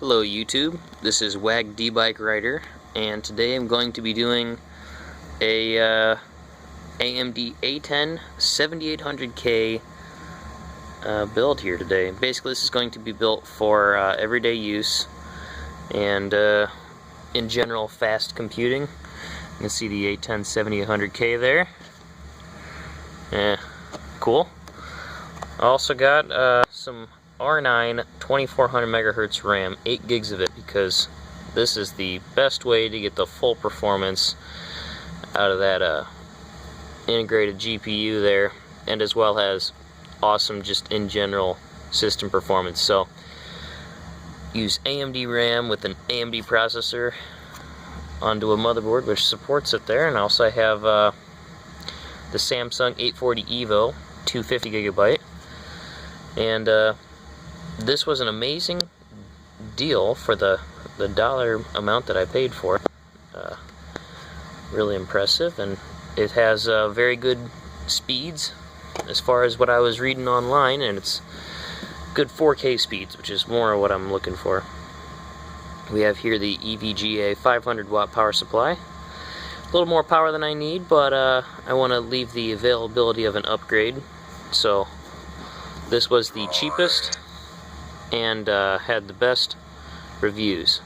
Hello YouTube, this is Wag D-Bike Rider, and today I'm going to be doing a AMD A10 7800K build here today. Basically this is going to be built for everyday use and in general fast computing. You can see the A10 7800K there. Yeah, cool. I also got some R9 2400 megahertz RAM, 8 gigs of it, because this is the best way to get the full performance out of that integrated GPU there, and as well as awesome just in general system performance. So use AMD RAM with an AMD processor onto a motherboard which supports it there, and also I have the Samsung 840 EVO 250 gigabyte, and this was an amazing deal for the dollar amount that I paid for it. Really impressive, and it has very good speeds as far as what I was reading online, and it's good 4K speeds, which is more what I'm looking for. We have here the evga 500 watt power supply. A little more power than I need, but I want to leave the availability of an upgrade, so this was the cheapest and had the best reviews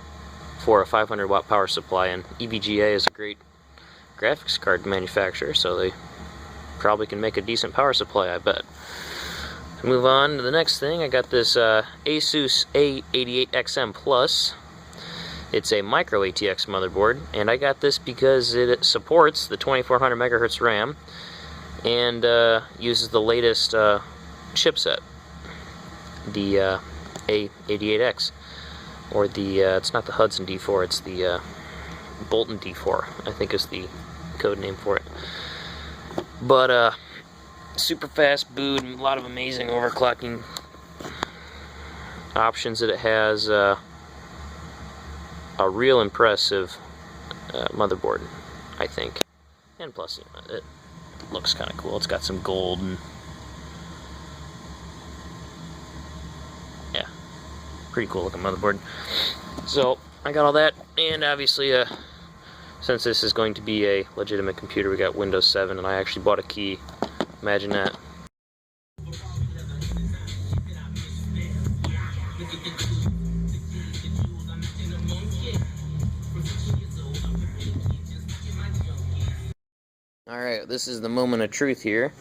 for a 500 watt power supply, and evga is a great graphics card manufacturer, so they probably can make a decent power supply, I bet. To move on to the next thing, I got this ASUS A88XM Plus. It's a micro ATX motherboard, and I got this because it supports the 2400 megahertz RAM and uses the latest chipset, the A88X, or the it's not the Hudson D4, it's the Bolton D4, I think is the code name for it. But super fast boot and a lot of amazing overclocking options that it has. A real impressive motherboard, I think. And plus, you know, it looks kind of cool. It's got some gold and yeah, pretty cool looking motherboard. So I got all that, and obviously since this is going to be a legitimate computer, we got Windows 7, and I actually bought a key. Imagine that. Alright, this is the moment of truth here.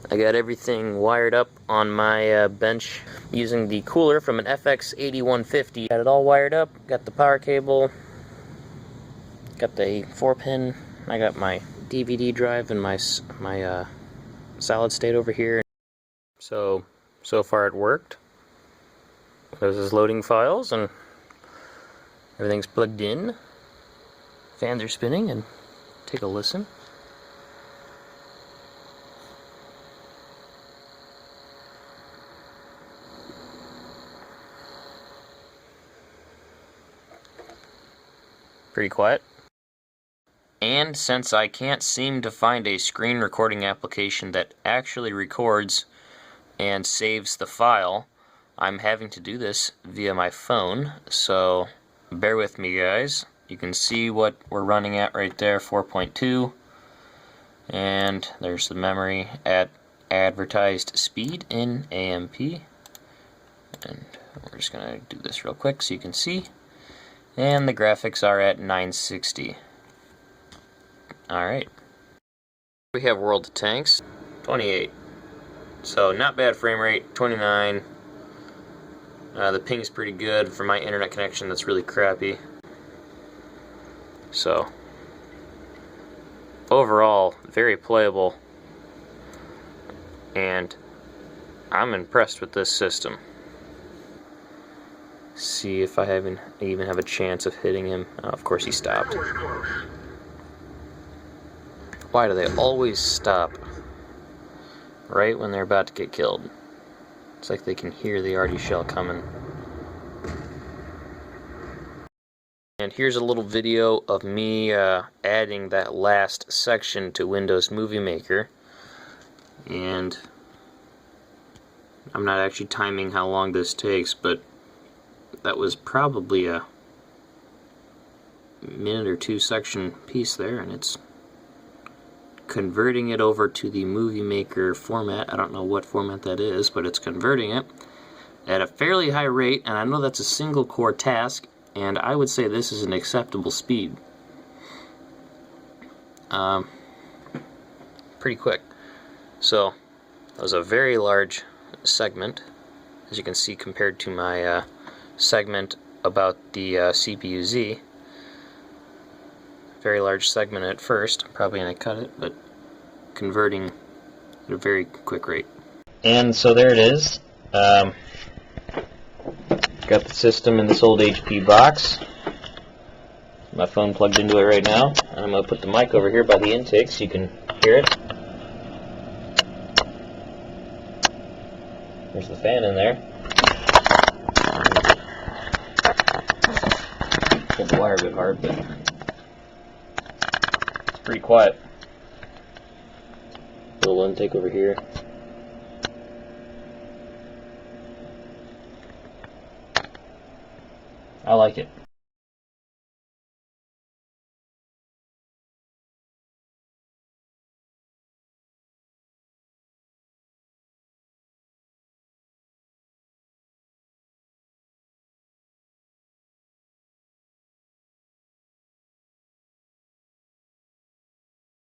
I got everything wired up on my bench using the cooler from an FX8150. Got it all wired up, got the power cable, got the 4-pin, I got my DVD drive and my solid state over here. So far it worked. This is loading files and everything's plugged in. Fans are spinning, and take a listen. Pretty quiet. And since I can't seem to find a screen recording application that actually records and saves the file, I'm having to do this via my phone, so bear with me guys. You can see what we're running at right there, 4.2, and there's the memory at advertised speed in AMP, and we're just gonna do this real quick so you can see. And the graphics are at 960. Alright. We have World of Tanks, 28. So not bad frame rate, 29. The ping's pretty good for my internet connection that's really crappy. So overall, very playable. And I'm impressed with this system. See if I even have a chance of hitting him. Of course he stopped. Why do they always stop right when they're about to get killed? It's like they can hear the arty shell coming. And here's a little video of me adding that last section to Windows Movie Maker. And I'm not actually timing how long this takes, but that was probably a minute or two section piece there, and it's converting it over to the Movie Maker format. I don't know what format that is, but it's converting it at a fairly high rate, and I know that's a single core task, and I would say this is an acceptable speed. Pretty quick. So that was a very large segment, as you can see, compared to my segment about the CPU-Z. Very large segment at first. I'm probably going to cut it, but converting at a very quick rate. And so there it is. Got the system in this old HP box. My phone plugged into it right now. And I'm going to put the mic over here by the intake so you can hear it. There's the fan in there. Pull the wire a bit hard, but it's pretty quiet. Little intake over here. I like it.